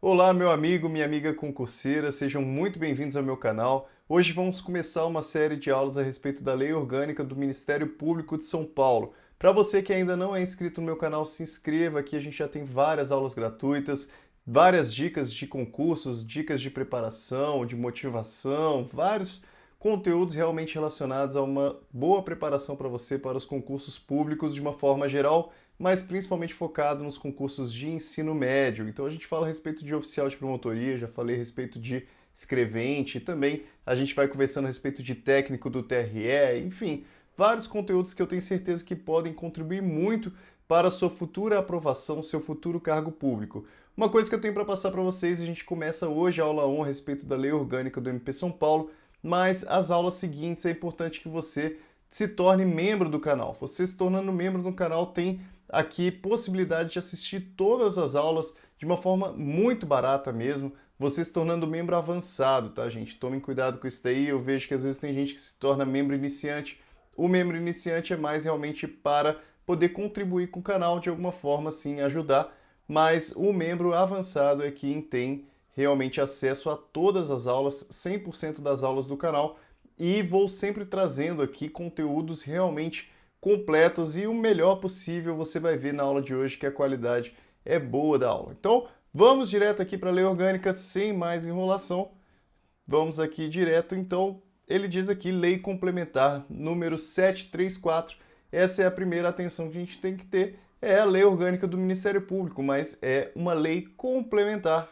Olá, meu amigo, minha amiga concurseira, sejam muito bem-vindos ao meu canal. Hoje vamos começar uma série de aulas a respeito da Lei Orgânica do Ministério Público de São Paulo. Para você que ainda não é inscrito no meu canal, se inscreva aqui, a gente já tem várias aulas gratuitas, várias dicas de concursos, dicas de preparação, de motivação, vários conteúdos realmente relacionados a uma boa preparação para você para os concursos públicos de uma forma geral, mas principalmente focado nos concursos de ensino médio. Então a gente fala a respeito de oficial de promotoria, já falei a respeito de escrevente, e também a gente vai conversando a respeito de técnico do TRE, enfim, vários conteúdos que eu tenho certeza que podem contribuir muito para a sua futura aprovação, seu futuro cargo público. Uma coisa que eu tenho para passar para vocês, a gente começa hoje a aula 1 a respeito da Lei Orgânica do MP São Paulo, mas as aulas seguintes é importante que você se torne membro do canal. Você se tornando membro do canal tem aqui possibilidade de assistir todas as aulas de uma forma muito barata mesmo, você se tornando membro avançado, tá, gente? Tomem cuidado com isso daí, eu vejo que às vezes tem gente que se torna membro iniciante. O membro iniciante é mais realmente para poder contribuir com o canal de alguma forma, assim, ajudar, mas o membro avançado é quem tem realmente acesso a todas as aulas, 100% das aulas do canal, e vou sempre trazendo aqui conteúdos realmente completos e o melhor possível. Você vai ver na aula de hoje que a qualidade é boa da aula. Então, vamos direto aqui para a lei orgânica, sem mais enrolação. Vamos aqui direto, então, ele diz aqui lei complementar número 734. Essa é a primeira atenção que a gente tem que ter, é a lei orgânica do Ministério Público, mas é uma lei complementar.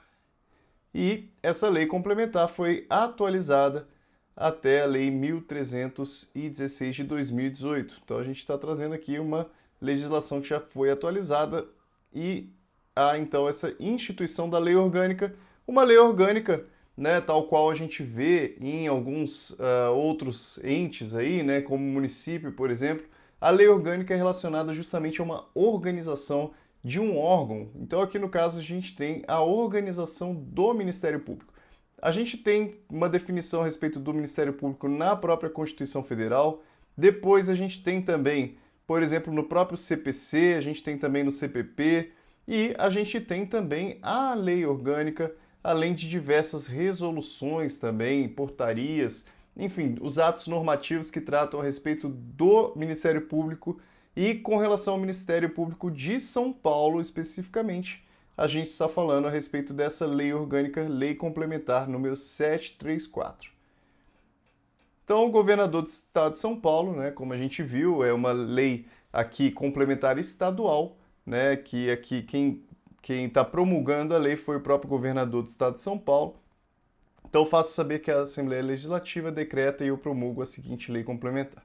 E essa lei complementar foi atualizada até a Lei 1316 de 2018. Então a gente está trazendo aqui uma legislação que já foi atualizada e há então essa instituição da lei orgânica, uma lei orgânica, né, tal qual a gente vê em alguns outros entes aí, né, como o município, por exemplo. A lei orgânica é relacionada justamente a uma organização de um órgão. Então aqui no caso a gente tem a organização do Ministério Público. A gente tem uma definição a respeito do Ministério Público na própria Constituição Federal. Depois a gente tem também, por exemplo, no próprio CPC, a gente tem também no CPP e a gente tem também a lei orgânica, além de diversas resoluções também, portarias, enfim, os atos normativos que tratam a respeito do Ministério Público e com relação ao Ministério Público de São Paulo especificamente a gente está falando a respeito dessa lei orgânica, lei complementar número 734. Então, o governador do estado de São Paulo, né, como a gente viu, é uma lei aqui complementar estadual, né, que aqui quem está promulgando a lei foi o próprio governador do estado de São Paulo. Então, faço saber que a Assembleia Legislativa decreta e eu promulgo a seguinte lei complementar.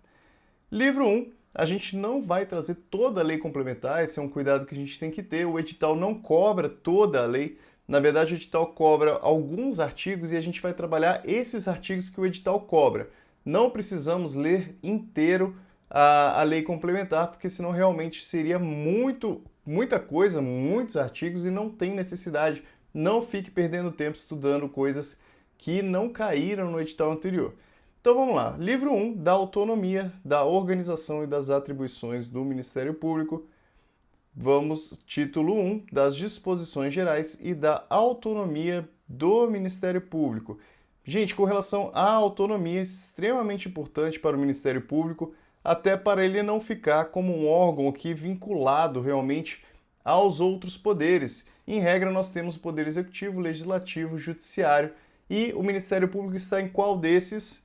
Livro 1, a gente não vai trazer toda a lei complementar, esse é um cuidado que a gente tem que ter. O edital não cobra toda a lei, na verdade o edital cobra alguns artigos e a gente vai trabalhar esses artigos que o edital cobra. Não precisamos ler inteiro a lei complementar, porque senão realmente seria muita coisa, muitos artigos e não tem necessidade. Não fique perdendo tempo estudando coisas que não caíram no edital anterior. Então vamos lá. Livro 1, da autonomia, da organização e das atribuições do Ministério Público. Vamos, título 1, das disposições gerais e da autonomia do Ministério Público. Gente, com relação à autonomia, é extremamente importante para o Ministério Público, até para ele não ficar como um órgão aqui vinculado realmente aos outros poderes. Em regra, nós temos o Poder Executivo, Legislativo, Judiciário, e o Ministério Público está em qual desses?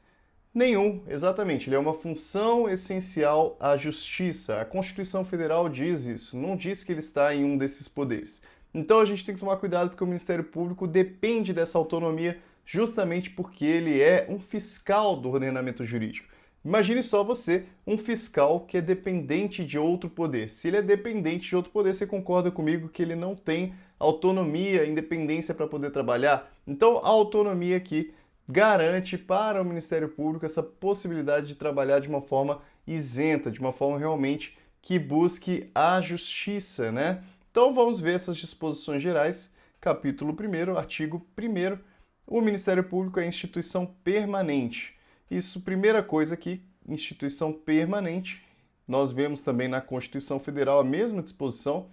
Nenhum, exatamente. Ele é uma função essencial à justiça. A Constituição Federal diz isso, não diz que ele está em um desses poderes. Então a gente tem que tomar cuidado porque o Ministério Público depende dessa autonomia justamente porque ele é um fiscal do ordenamento jurídico. Imagine só você, um fiscal que é dependente de outro poder. Se ele é dependente de outro poder, você concorda comigo que ele não tem autonomia, independência para poder trabalhar? Então a autonomia aqui garante para o Ministério Público essa possibilidade de trabalhar de uma forma isenta, de uma forma realmente que busque a justiça, né? Então vamos ver essas disposições gerais. Capítulo 1º, artigo 1º. O Ministério Público é instituição permanente. Isso, primeira coisa aqui, instituição permanente. Nós vemos também na Constituição Federal a mesma disposição,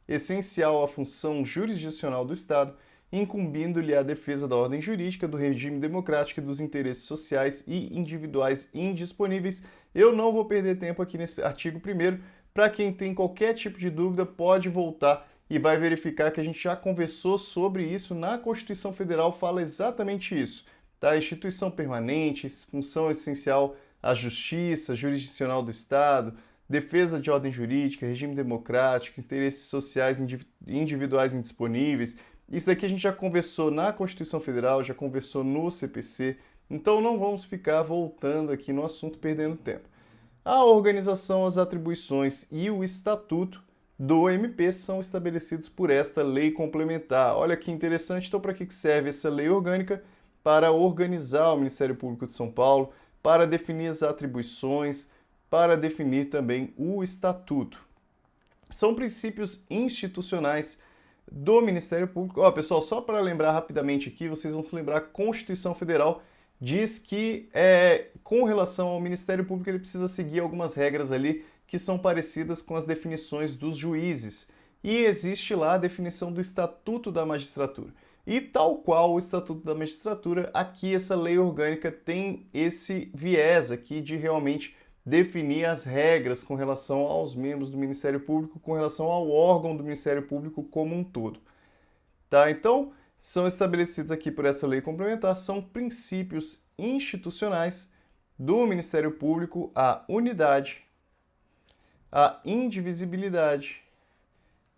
essencial à função jurisdicional do Estado incumbindo-lhe a defesa da ordem jurídica, do regime democrático e dos interesses sociais e individuais indisponíveis. Eu não vou perder tempo aqui nesse artigo primeiro. Para quem tem qualquer tipo de dúvida, pode voltar e vai verificar que a gente já conversou sobre isso na Constituição Federal, fala exatamente isso. Tá? Instituição permanente, função essencial à justiça, jurisdicional do Estado, defesa de ordem jurídica, regime democrático, interesses sociais individuais indisponíveis. Isso daqui a gente já conversou na Constituição Federal, já conversou no CPC, então não vamos ficar voltando aqui no assunto perdendo tempo. A organização, as atribuições e o estatuto do MP são estabelecidos por esta lei complementar. Olha que interessante, então para que serve essa lei orgânica? Para organizar o Ministério Público de São Paulo, para definir as atribuições, para definir também o estatuto. São princípios institucionais do Ministério Público. Ó, pessoal, só para lembrar rapidamente aqui, vocês vão se lembrar, a Constituição Federal diz que com relação ao Ministério Público ele precisa seguir algumas regras ali que são parecidas com as definições dos juízes. E existe lá a definição do Estatuto da Magistratura. E tal qual o Estatuto da Magistratura, aqui essa lei orgânica tem esse viés aqui de realmente definir as regras com relação aos membros do Ministério Público, com relação ao órgão do Ministério Público como um todo. Tá? Então, são estabelecidos aqui por essa lei complementar, são princípios institucionais do Ministério Público, a unidade, a indivisibilidade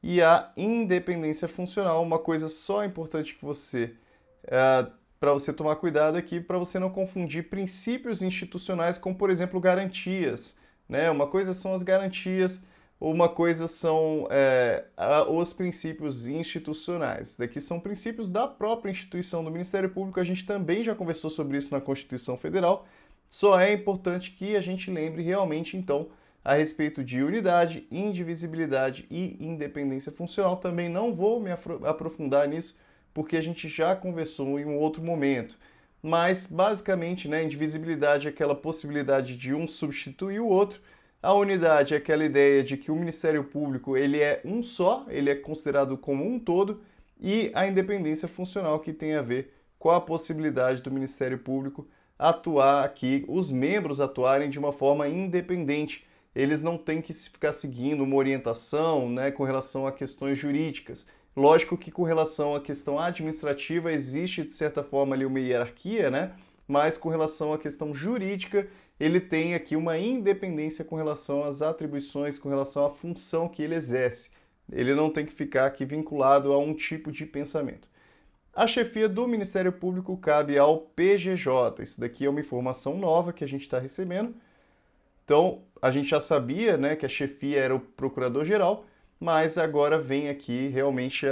e a independência funcional. Uma coisa só importante que você, para você tomar cuidado aqui, para você não confundir princípios institucionais com, por exemplo, garantias. Né? Uma coisa são as garantias, uma coisa são os princípios institucionais. Daqui são princípios da própria instituição do Ministério Público, a gente também já conversou sobre isso na Constituição Federal, só é importante que a gente lembre realmente, então, a respeito de unidade, indivisibilidade e independência funcional. Também não vou me aprofundar nisso, porque a gente já conversou em um outro momento. Mas, basicamente, né, indivisibilidade é aquela possibilidade de um substituir o outro. A unidade é aquela ideia de que o Ministério Público ele é um só, ele é considerado como um todo. E a independência funcional, que tem a ver com a possibilidade do Ministério Público atuar aqui, os membros atuarem de uma forma independente. Eles não têm que ficar seguindo uma orientação, né, com relação a questões jurídicas. Lógico que com relação à questão administrativa existe, de certa forma, ali uma hierarquia, né? Mas com relação à questão jurídica, ele tem aqui uma independência com relação às atribuições, com relação à função que ele exerce. Ele não tem que ficar aqui vinculado a um tipo de pensamento. A chefia do Ministério Público cabe ao PGJ. Isso daqui é uma informação nova que a gente está recebendo. Então, a gente já sabia, né, que a chefia era o procurador-geral, mas agora vem aqui realmente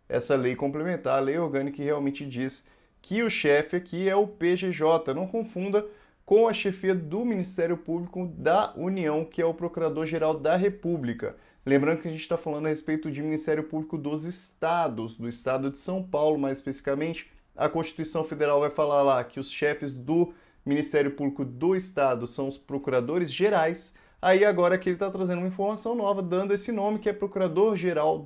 essa lei complementar, a lei orgânica, que realmente diz que o chefe aqui é o PGJ. Não confunda com a chefia do Ministério Público da União, que é o Procurador-Geral da República. Lembrando que a gente está falando a respeito de Ministério Público dos Estados, do Estado de São Paulo, mais especificamente. A Constituição Federal vai falar lá que os chefes do Ministério Público do Estado são os procuradores-gerais. Aí agora que ele está trazendo uma informação nova, dando esse nome, que é Procurador-Geral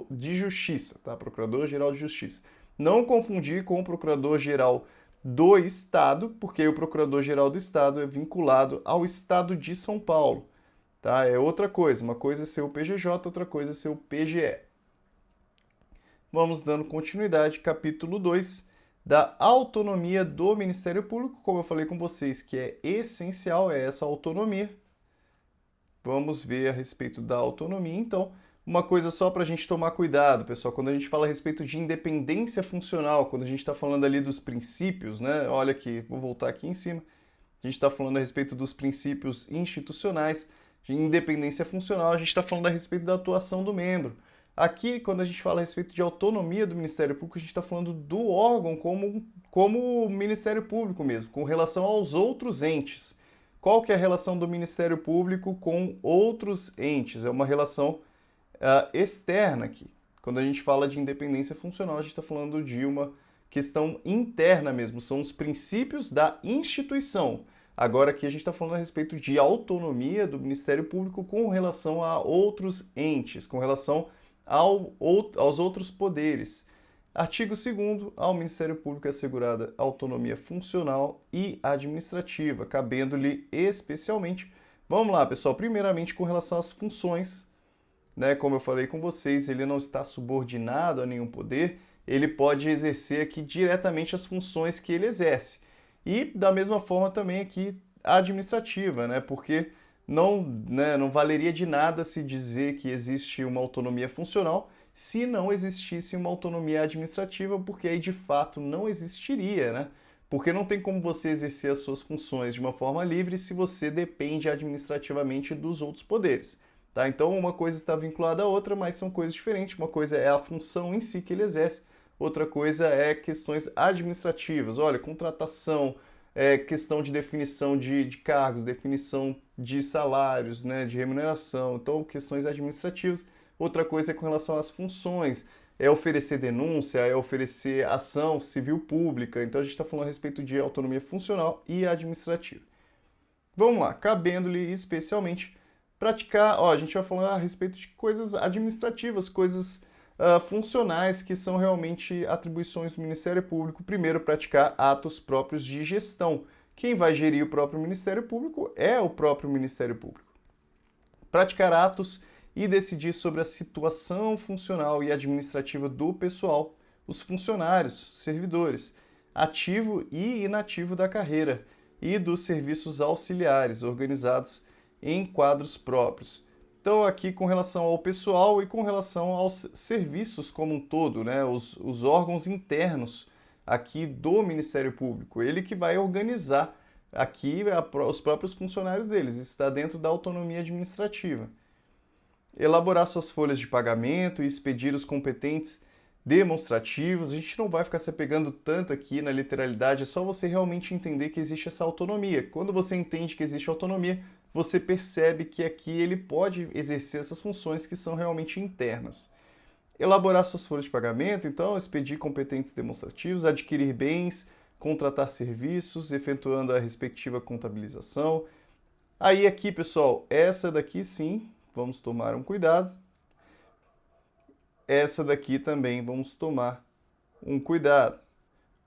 de Justiça, tá? Procurador-Geral de Justiça. Não confundir com o Procurador-Geral do Estado, porque o Procurador-Geral do Estado é vinculado ao Estado de São Paulo. Tá? É outra coisa. Uma coisa é ser o PGJ, outra coisa é ser o PGE. Vamos dando continuidade, capítulo 2, da autonomia do Ministério Público. Como eu falei com vocês, que é essencial, é essa autonomia. Vamos ver a respeito da autonomia, então. Uma coisa só para a gente tomar cuidado, pessoal, quando a gente fala a respeito de independência funcional, quando a gente está falando ali dos princípios, né? Olha aqui, vou voltar aqui em cima. A gente está falando a respeito dos princípios institucionais, de independência funcional, a gente está falando a respeito da atuação do membro. Aqui, quando a gente fala a respeito de autonomia do Ministério Público, a gente está falando do órgão como o Ministério Público mesmo, com relação aos outros entes. Qual que é a relação do Ministério Público com outros entes? É uma relação externa aqui. Quando a gente fala de independência funcional, a gente está falando de uma questão interna mesmo, são os princípios da instituição. Agora aqui a gente está falando a respeito de autonomia do Ministério Público com relação a outros entes, com relação aos outros poderes. Artigo 2º, ao Ministério Público é assegurada autonomia funcional e administrativa, cabendo-lhe especialmente. Vamos lá, pessoal, primeiramente com relação às funções, né? Como eu falei com vocês, ele não está subordinado a nenhum poder, ele pode exercer aqui diretamente as funções que ele exerce. E da mesma forma também aqui a administrativa, né? Porque não valeria de nada se dizer que existe uma autonomia funcional se não existisse uma autonomia administrativa, porque aí de fato não existiria, né? Porque não tem como você exercer as suas funções de uma forma livre se você depende administrativamente dos outros poderes, tá? Então uma coisa está vinculada à outra, mas são coisas diferentes. Uma coisa é a função em si que ele exerce, outra coisa é questões administrativas. Olha, contratação, questão de definição de cargos, definição de salários, né, de remuneração, então questões administrativas. Outra coisa é com relação às funções, é oferecer denúncia, é oferecer ação civil pública. Então a gente está falando a respeito de autonomia funcional e administrativa. Vamos lá, cabendo-lhe especialmente praticar, a gente vai falar a respeito de coisas administrativas, coisas funcionais que são realmente atribuições do Ministério Público. Primeiro, praticar atos próprios de gestão. Quem vai gerir o próprio Ministério Público é o próprio Ministério Público. Praticar atos e decidir sobre a situação funcional e administrativa do pessoal, os funcionários, servidores, ativo e inativo da carreira e dos serviços auxiliares organizados em quadros próprios. Então aqui com relação ao pessoal e com relação aos serviços como um todo, né, os órgãos internos aqui do Ministério Público, ele que vai organizar aqui os próprios funcionários deles, isso está dentro da autonomia administrativa. Elaborar suas folhas de pagamento e expedir os competentes demonstrativos. A gente não vai ficar se apegando tanto aqui na literalidade, é só você realmente entender que existe essa autonomia. Quando você entende que existe autonomia, você percebe que aqui ele pode exercer essas funções que são realmente internas. Elaborar suas folhas de pagamento, então, expedir competentes demonstrativos, adquirir bens, contratar serviços, efetuando a respectiva contabilização. Aí aqui, pessoal, essa daqui sim, vamos tomar um cuidado. Essa daqui também vamos tomar um cuidado.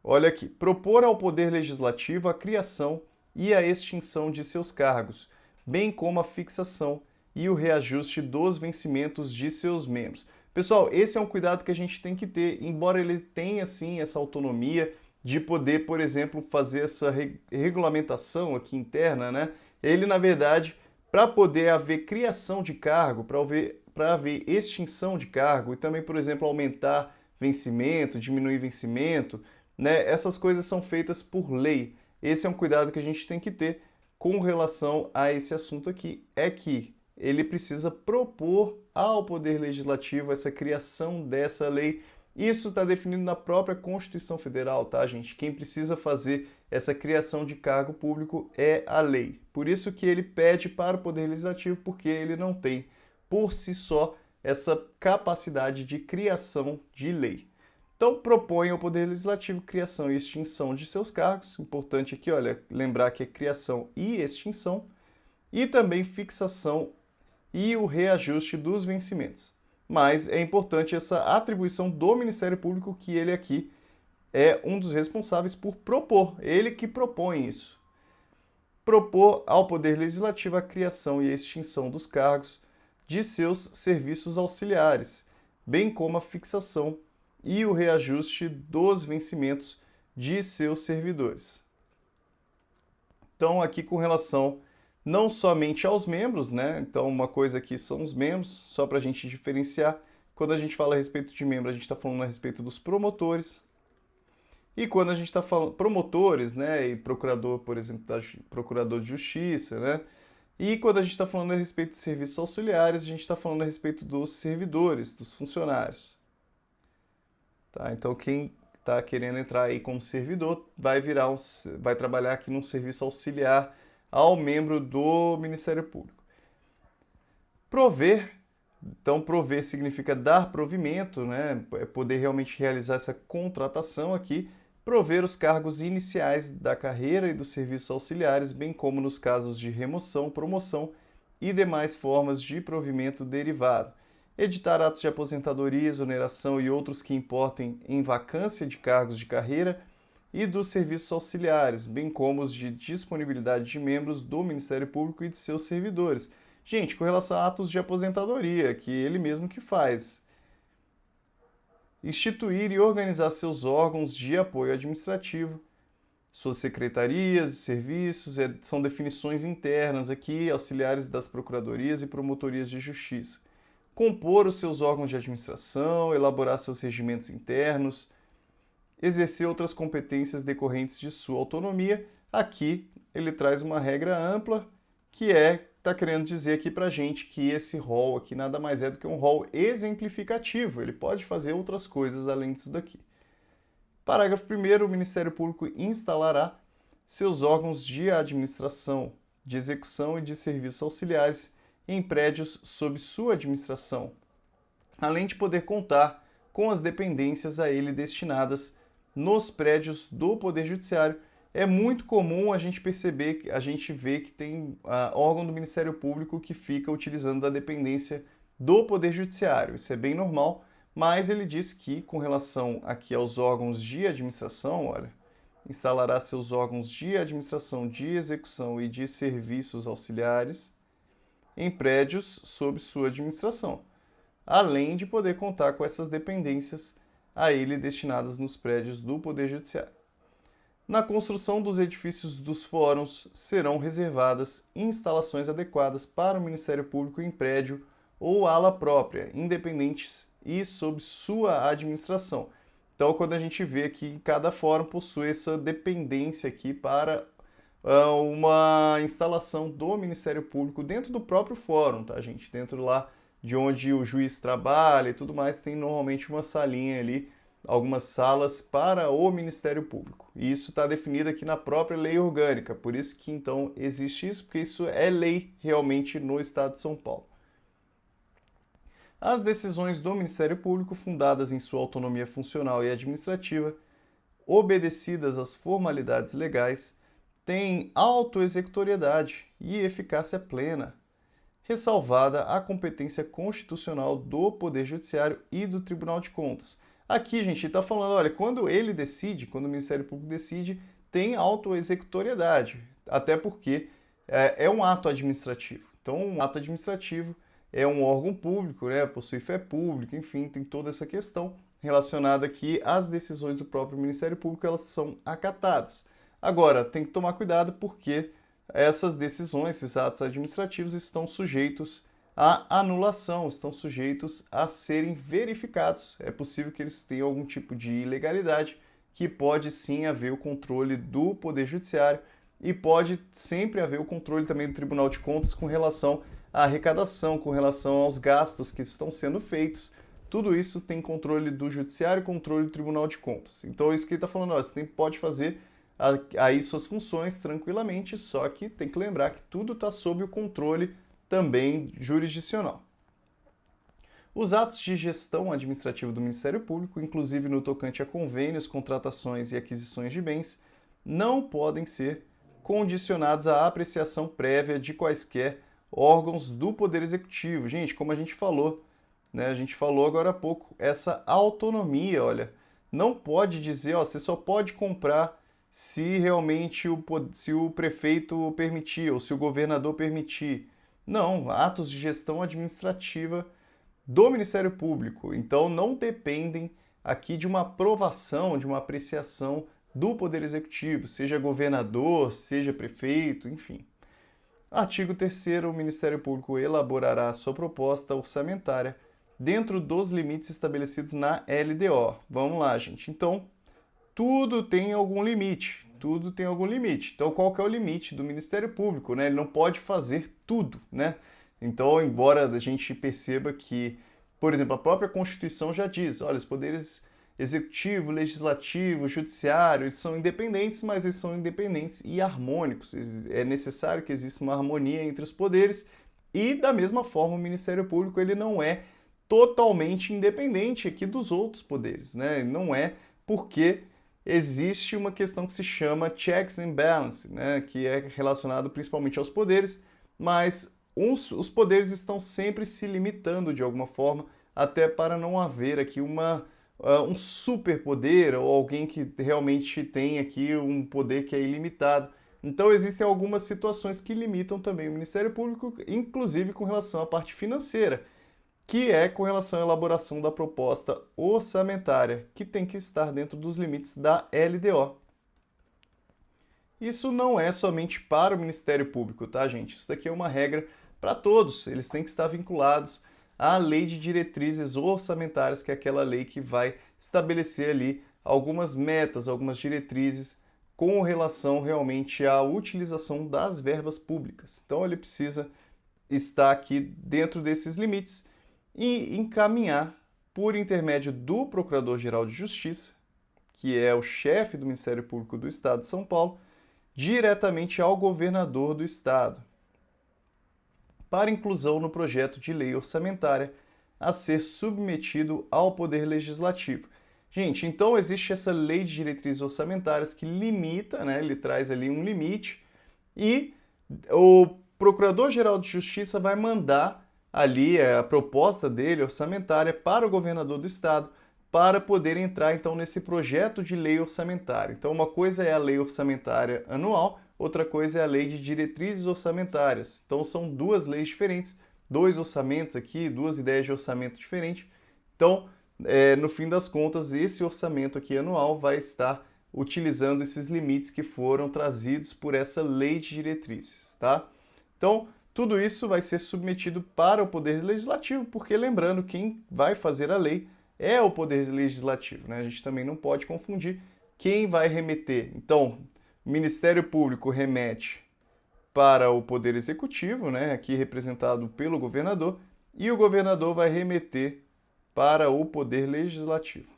Olha aqui, propor ao Poder Legislativo a criação e a extinção de seus cargos, bem como a fixação e o reajuste dos vencimentos de seus membros. Pessoal, esse é um cuidado que a gente tem que ter, embora ele tenha sim essa autonomia de poder, por exemplo, fazer essa regulamentação aqui interna, né? Ele, na verdade, para poder haver criação de cargo, para haver extinção de cargo e também, por exemplo, aumentar vencimento, diminuir vencimento, né? Essas coisas são feitas por lei. Esse é um cuidado que a gente tem que ter com relação a esse assunto aqui, é que ele precisa propor ao Poder Legislativo essa criação dessa lei. Isso está definido na própria Constituição Federal, tá, gente? Quem precisa fazer essa criação de cargo público é a lei. Por isso que ele pede para o Poder Legislativo, porque ele não tem, por si só, essa capacidade de criação de lei. Então, propõe ao Poder Legislativo criação e extinção de seus cargos. Importante aqui, olha, lembrar que é criação e extinção. E também fixação e o reajuste dos vencimentos. Mas é importante essa atribuição do Ministério Público, que ele aqui é um dos responsáveis por propor, ele que propõe isso. Propor ao Poder Legislativo a criação e a extinção dos cargos de seus serviços auxiliares, bem como a fixação e o reajuste dos vencimentos de seus servidores. Então, aqui com relação não somente aos membros, né? Então, uma coisa aqui são os membros, só para a gente diferenciar. Quando a gente fala a respeito de membro, a gente está falando a respeito dos promotores. E quando a gente está falando promotores, né? E procurador, por exemplo, procurador de justiça, né? E quando a gente está falando a respeito de serviços auxiliares, a gente está falando a respeito dos servidores, dos funcionários. Tá? Então, quem está querendo entrar aí como servidor vai trabalhar aqui num serviço auxiliar ao membro do Ministério Público. Prover, então prover significa dar provimento, né? É poder realmente realizar essa contratação aqui, prover os cargos iniciais da carreira e dos serviços auxiliares, bem como nos casos de remoção, promoção e demais formas de provimento derivado. editar atos de aposentadoria, exoneração e outros que importem em vacância de cargos de carreira e dos serviços auxiliares, bem como os de disponibilidade de membros do Ministério Público e de seus servidores. Gente, com relação a atos de aposentadoria, que ele mesmo que faz. Instituir e organizar seus órgãos de apoio administrativo, suas secretarias e serviços, são definições internas aqui, auxiliares das procuradorias e promotorias de justiça. Compor os seus órgãos de administração, elaborar seus regimentos internos, exercer outras competências decorrentes de sua autonomia. Aqui ele traz uma regra ampla que está querendo dizer aqui para a gente que esse rol aqui nada mais é do que um rol exemplificativo. Ele pode fazer outras coisas além disso daqui. Parágrafo 1º, o Ministério Público instalará seus órgãos de administração, de execução e de serviços auxiliares em prédios sob sua administração, além de poder contar com as dependências a ele destinadas nos prédios do Poder Judiciário. É muito comum a gente perceber, a gente vê que tem órgão do Ministério Público que fica utilizando da dependência do Poder Judiciário. Isso é bem normal, mas ele diz que, com relação aqui aos órgãos de administração, olha, instalará seus órgãos de administração, de execução e de serviços auxiliares em prédios sob sua administração, além de poder contar com essas dependências a ele destinadas nos prédios do Poder Judiciário. Na construção dos edifícios dos fóruns serão reservadas instalações adequadas para o Ministério Público em prédio ou ala própria, independentes e sob sua administração. Então, quando a gente vê que cada fórum possui essa dependência aqui para uma instalação do Ministério Público dentro do próprio fórum, tá, gente? Dentro lá de onde o juiz trabalha e tudo mais, tem normalmente uma salinha ali, algumas salas para o Ministério Público. E isso está definido aqui na própria lei orgânica, por isso que então existe isso, porque isso é lei realmente no Estado de São Paulo. As decisões do Ministério Público, fundadas em sua autonomia funcional e administrativa, obedecidas às formalidades legais, têm autoexecutoriedade e eficácia plena, ressalvada a competência constitucional do Poder Judiciário e do Tribunal de Contas. Aqui, gente, está falando, olha, quando ele decide, quando o Ministério Público decide, tem autoexecutoriedade, até porque é um ato administrativo. Então, um ato administrativo é um órgão público, né, possui fé pública, enfim, tem toda essa questão relacionada aqui às decisões do próprio Ministério Público, elas são acatadas. Agora, tem que tomar cuidado porque essas decisões, esses atos administrativos estão sujeitos à anulação, estão sujeitos a serem verificados. É possível que eles tenham algum tipo de ilegalidade, que pode sim haver o controle do Poder Judiciário e pode sempre haver o controle também do Tribunal de Contas com relação à arrecadação, com relação aos gastos que estão sendo feitos. Tudo isso tem controle do Judiciário e controle do Tribunal de Contas. Então, isso que ele está falando, ó, você pode fazer aí suas funções tranquilamente, só que tem que lembrar que tudo está sob o controle também jurisdicional. Os atos de gestão administrativa do Ministério Público, inclusive no tocante a convênios, contratações e aquisições de bens, não podem ser condicionados à apreciação prévia de quaisquer órgãos do Poder Executivo. Gente, como a gente falou, né, a gente falou agora há pouco, essa autonomia, olha, não pode dizer, ó, você só pode comprar se realmente se o prefeito permitir ou se o governador permitir. Não, atos de gestão administrativa do Ministério Público. Então, não dependem aqui de uma aprovação, de uma apreciação do Poder Executivo, seja governador, seja prefeito, enfim. Artigo 3º, o Ministério Público elaborará sua proposta orçamentária dentro dos limites estabelecidos na LDO. Vamos lá, gente. Então, tudo tem algum limite, tudo tem algum limite. Então, qual que é o limite do Ministério Público, né? Ele não pode fazer tudo, né? Então, embora a gente perceba que, por exemplo, a própria Constituição já diz, olha, os poderes executivo, legislativo, judiciário, eles são independentes, mas eles são independentes e harmônicos. É necessário que exista uma harmonia entre os poderes e, da mesma forma, o Ministério Público ele não é totalmente independente aqui dos outros poderes, né? Não é porque existe uma questão que se chama checks and balance, né? Que é relacionado principalmente aos poderes, mas os poderes estão sempre se limitando de alguma forma, até para não haver aqui um superpoder ou alguém que realmente tem aqui um poder que é ilimitado. Então existem algumas situações que limitam também o Ministério Público, inclusive com relação à parte financeira, que é com relação à elaboração da proposta orçamentária, que tem que estar dentro dos limites da LDO. Isso não é somente para o Ministério Público, tá, gente? Isso daqui é uma regra para todos. Eles têm que estar vinculados à Lei de Diretrizes Orçamentárias, que é aquela lei que vai estabelecer ali algumas metas, algumas diretrizes com relação realmente à utilização das verbas públicas. Então ele precisa estar aqui dentro desses limites e encaminhar por intermédio do Procurador-Geral de Justiça, que é o chefe do Ministério Público do Estado de São Paulo, diretamente ao governador do estado, para inclusão no projeto de lei orçamentária a ser submetido ao Poder Legislativo. Gente, então existe essa lei de diretrizes orçamentárias que limita, né, ele traz ali um limite, e o Procurador-Geral de Justiça vai mandar ali a proposta dele orçamentária para o governador do estado, para poder entrar então nesse projeto de lei orçamentária. Então uma coisa é a lei orçamentária anual, outra coisa é a lei de diretrizes orçamentárias. Então são duas leis diferentes, dois orçamentos aqui, duas ideias de orçamento diferentes. Então, no fim das contas, esse orçamento aqui anual vai estar utilizando esses limites que foram trazidos por essa lei de diretrizes, tá? Então, tudo isso vai ser submetido para o Poder Legislativo, porque lembrando, quem vai fazer a lei é o Poder Legislativo, né? A gente também não pode confundir quem vai remeter. Então, o Ministério Público remete para o Poder Executivo, né? Aqui representado pelo governador, e o governador vai remeter para o Poder Legislativo,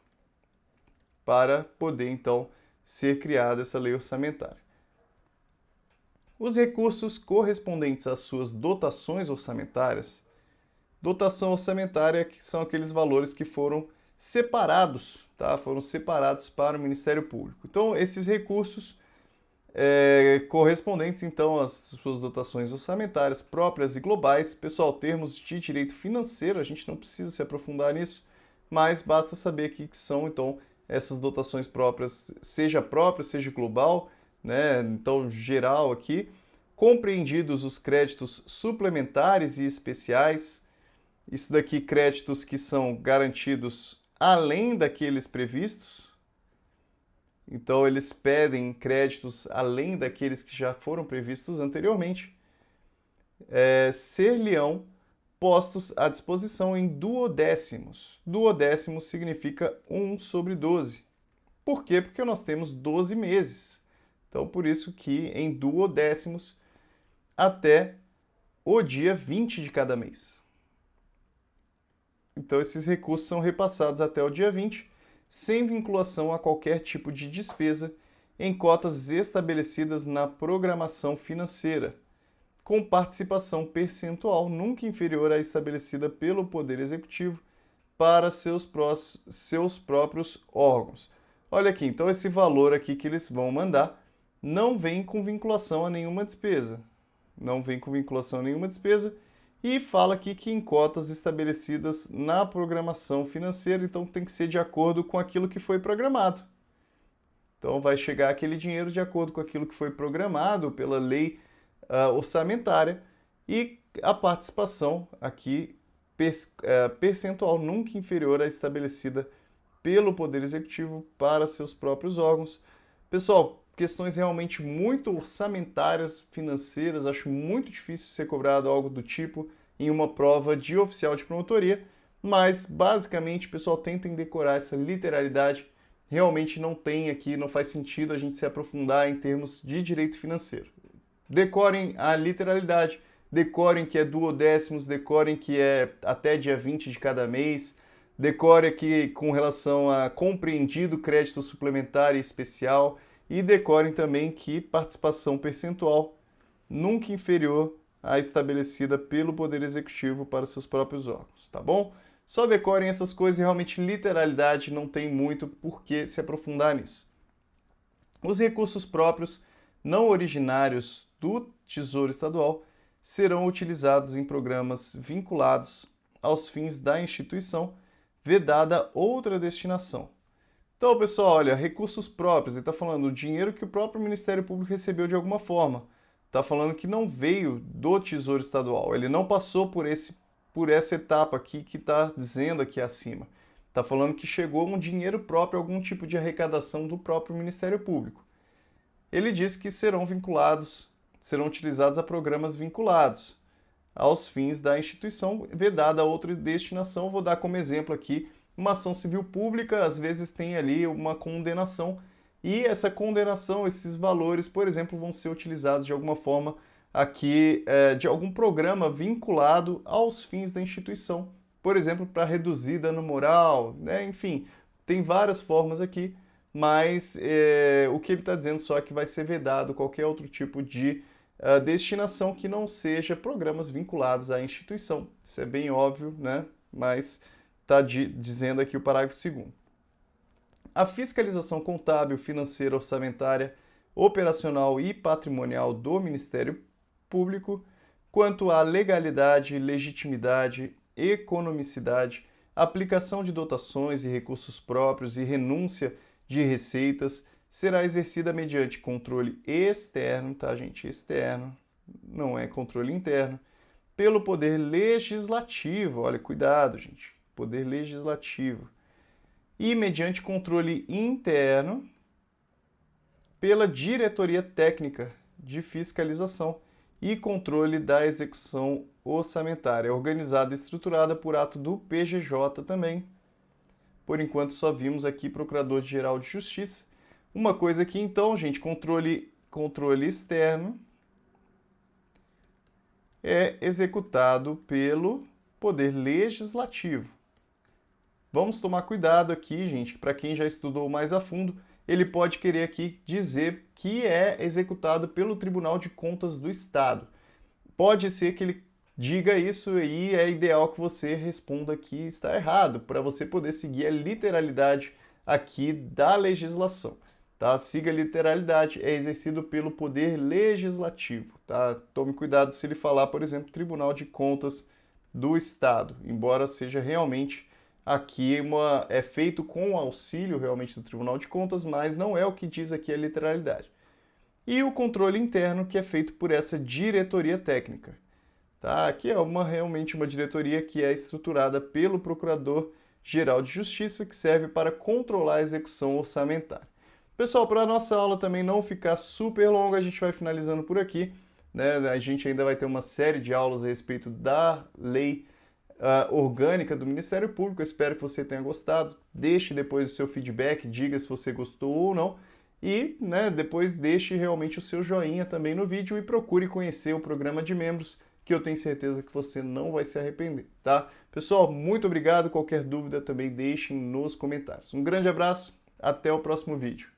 para poder, então, ser criada essa lei orçamentária. Os recursos correspondentes às suas dotações orçamentárias. Dotação orçamentária, que são aqueles valores que foram separados, tá? Foram separados para o Ministério Público. Então, esses recursos correspondentes, então, às suas dotações orçamentárias próprias e globais. Pessoal, termos de direito financeiro, a gente não precisa se aprofundar nisso, mas basta saber aqui que são, então, essas dotações próprias, seja global, né? Então, geral aqui, compreendidos os créditos suplementares e especiais. Isso daqui, créditos que são garantidos além daqueles previstos. Então, eles pedem créditos além daqueles que já foram previstos anteriormente. Ser-lhe-ão postos à disposição em duodécimos. Duodécimos significa 1/12. Por quê? Porque nós temos 12 meses. Então, por isso que em duodécimos até o dia 20 de cada mês. Então, esses recursos são repassados até o dia 20, sem vinculação a qualquer tipo de despesa, em cotas estabelecidas na programação financeira, com participação percentual nunca inferior à estabelecida pelo Poder Executivo para seus próprios órgãos. Olha aqui, então esse valor aqui que eles vão mandar não vem com vinculação a nenhuma despesa. Não vem com vinculação a nenhuma despesa. E fala aqui que em cotas estabelecidas na programação financeira, então tem que ser de acordo com aquilo que foi programado. Então vai chegar aquele dinheiro de acordo com aquilo que foi programado pela lei orçamentária, e a participação aqui percentual nunca inferior à estabelecida pelo Poder Executivo para seus próprios órgãos. Pessoal, questões realmente muito orçamentárias, financeiras, acho muito difícil ser cobrado algo do tipo em uma prova de oficial de promotoria, mas basicamente, pessoal, tentem decorar essa literalidade. Realmente não tem aqui, não faz sentido a gente se aprofundar em termos de direito financeiro. Decorem a literalidade, decorem que é duodécimos, decorem que é até dia 20 de cada mês, decore aqui com relação a compreendido crédito suplementar e especial, e decorem também que participação percentual nunca inferior à estabelecida pelo Poder Executivo para seus próprios órgãos, tá bom? Só decorem essas coisas e realmente literalidade não tem muito por que se aprofundar nisso. Os recursos próprios não originários do Tesouro Estadual serão utilizados em programas vinculados aos fins da instituição, vedada outra destinação. Então, pessoal, olha, recursos próprios, ele está falando do dinheiro que o próprio Ministério Público recebeu de alguma forma. Está falando que não veio do Tesouro Estadual, ele não passou por essa etapa aqui que está dizendo aqui acima. Está falando que chegou um dinheiro próprio, algum tipo de arrecadação do próprio Ministério Público. Ele diz que serão utilizados a programas vinculados aos fins da instituição, vedada a outra destinação. Vou dar como exemplo aqui uma ação civil pública, às vezes tem ali uma condenação, e essa condenação, esses valores, por exemplo, vão ser utilizados de alguma forma aqui, de algum programa vinculado aos fins da instituição, por exemplo, para reduzir dano moral, né? Enfim, tem várias formas aqui, mas o que ele está dizendo só é que vai ser vedado qualquer outro tipo de destinação que não seja programas vinculados à instituição. Isso é bem óbvio, né? Mas está dizendo aqui o parágrafo 2º. A fiscalização contábil, financeira, orçamentária, operacional e patrimonial do Ministério Público, quanto à legalidade, legitimidade, economicidade, aplicação de dotações e recursos próprios e renúncia de receitas, será exercida mediante controle externo, tá, gente? Externo, não é controle interno, pelo Poder Legislativo. Olha, cuidado, gente. Poder Legislativo. E mediante controle interno pela Diretoria Técnica de Fiscalização e Controle da Execução Orçamentária, organizada e estruturada por ato do PGJ também. Por enquanto só vimos aqui Procurador-Geral de Justiça. Uma coisa aqui então, gente, controle externo é executado pelo Poder Legislativo. Vamos tomar cuidado aqui, gente, para quem já estudou mais a fundo, ele pode querer aqui dizer que é executado pelo Tribunal de Contas do Estado. Pode ser que ele diga isso e é ideal que você responda que está errado, para você poder seguir a literalidade aqui da legislação. Tá? Siga a literalidade, é exercido pelo Poder Legislativo. Tá? Tome cuidado se ele falar, por exemplo, Tribunal de Contas do Estado, embora seja realmente aqui é feito com o auxílio realmente do Tribunal de Contas, mas não é o que diz aqui a literalidade. E o controle interno, que é feito por essa diretoria técnica. Tá? Aqui é realmente uma diretoria que é estruturada pelo Procurador-Geral de Justiça, que serve para controlar a execução orçamentária. Pessoal, para a nossa aula também não ficar super longa, a gente vai finalizando por aqui. Né? A gente ainda vai ter uma série de aulas a respeito da lei orgânica do Ministério Público. Eu espero que você tenha gostado. Deixe depois o seu feedback, diga se você gostou ou não. E depois deixe realmente o seu joinha também no vídeo e procure conhecer o programa de membros, que eu tenho certeza que você não vai se arrepender, tá? Pessoal, muito obrigado. Qualquer dúvida também deixem nos comentários. Um grande abraço, até o próximo vídeo.